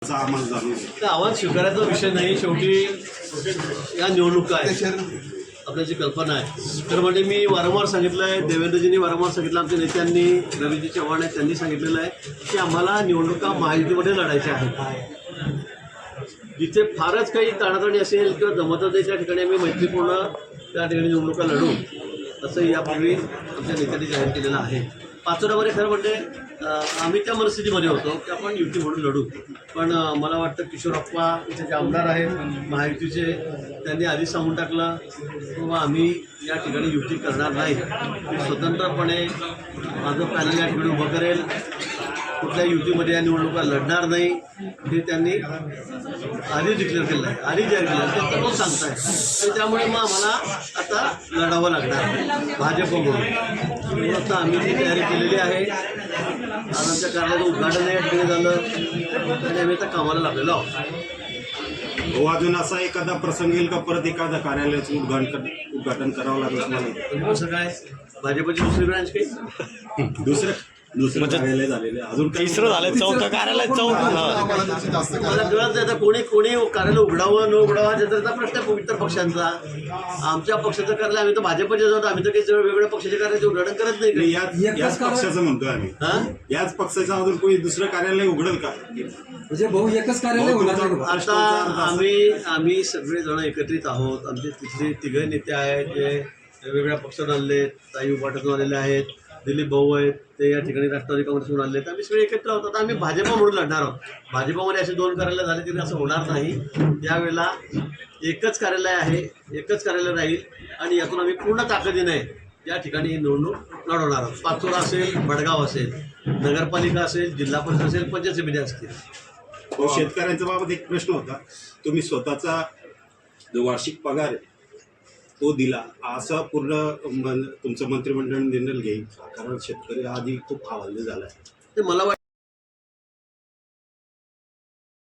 असं आम्हाला जाणून तर आव्हान स्वीकारायचा विषय नाही. शेवटी या निवडणुका आहेत, आपल्याची कल्पना आहे. तर म्हणजे मी वारंवार सांगितलं आहे, देवेंद्रजींनी वारंवार सांगितलं, आमच्या नेत्यांनी रवीजी चव्हाण आहेत त्यांनी सांगितलेलं आहे की आम्हाला निवडणुका महायुतीमध्ये लढायच्या आहेत. जिथे फारच काही ताणाताणी असेल किंवा जमतच नाही त्या ठिकाणी आम्ही मैत्रीपूर्ण त्या ठिकाणी निवडणुका लढू, असं यापूर्वी आमच्या नेत्यांनी जाहीर केलेलं आहे. पाचोऱ्यामध्ये खरं म्हणजे आम्ही त्या मनस्थितीमध्ये होतो की आपण युती म्हणून लढू. पण मला वाटतं किशोरप्पा इथे जे आमदार आहेत महायुतीचे, त्यांनी आधीच सांगून टाकलं किंवा आम्ही या ठिकाणी युती करणार नाही. मी स्वतंत्रपणे माझं पॅनल या ठिकाणी उभं करेल, कुठल्या युतीमध्ये या निवडणुका लढणार नाही हे त्यांनी आधीच डिक्लेअर केलं आहे, आधीच जाहीर केलं आहे. ते पण सांगताय. तर त्यामुळे मग आम्हाला आता लढावं लागणार भाजपकडून. आता आम्ही ती तयारी केलेली आहे. आज आमच्या कार्यालयाचं उद्घाटन या ठिकाणी झालं आणि आम्ही आता कामाला लागलेलो आहोत. अजून असा एखादा प्रसंग येईल का परत एखादा कार्यालयाचं उद्घाटन करावं लागलं तुम्हाला? कसं काय भाजपची दुसरी ब्रांच काही दुसरं कार्यालय झालेलं आहे, अजून तिसरं झालं, चौथं कार्यालय, चौथं. मला कळत नाही आता कोणी कार्यालय उघडावं न उघडावं त्याचा प्रश्न आहे इतर पक्षांचा. आमच्या पक्षाचं कार्यालय आम्ही तर भाजपचे जातो, आम्ही तर काही वेगवेगळ्या पक्षाच्या कार्यालयाचे उद्घाटन करत नाही. याच पक्षाचं म्हणतोय आम्ही, याच पक्षाचं अजून कोणी दुसरं कार्यालय उघडेल का? म्हणजे भाऊ एकच कार्यालय होणार. आता आम्ही सगळेजण एकत्रित आहोत. आमचे तिथले तिघे नेते आहेत जे वेगवेगळ्या पक्षातून आलेले आहेत. ताई उभाटातून आलेले आहेत, दिलीप भाऊ आहेत ते या ठिकाणी राष्ट्रवादी काँग्रेसमधून आले आहेत. आम्ही सगळे एकत्र आहोत. आता आम्ही भाजपा म्हणून लढणार आहोत. भाजपामध्ये असे दोन कार्यालय झाले तरी असं होणार नाही. त्यावेळेला एकच कार्यालय आहे, एकच कार्यालय राहील आणि यातून आम्ही पूर्ण ताकदीने या ठिकाणी ही निवडणूक लढवणार आहोत. पाचोरा असेल, भडगाव असेल, नगरपालिका असेल, जिल्हा परिषद असेल, पंचायत समिती असतील. शेतकऱ्यांच्या बाबत एक प्रश्न होता, तुम्ही स्वतःचा जो वार्षिक पगार आहे तो दिला, असं पूर्ण तुमचं मंत्रिमंडळ निर्णय घेईल, कारण शेतकरी आधी खूप हवालदिल झाला आहे. ते मला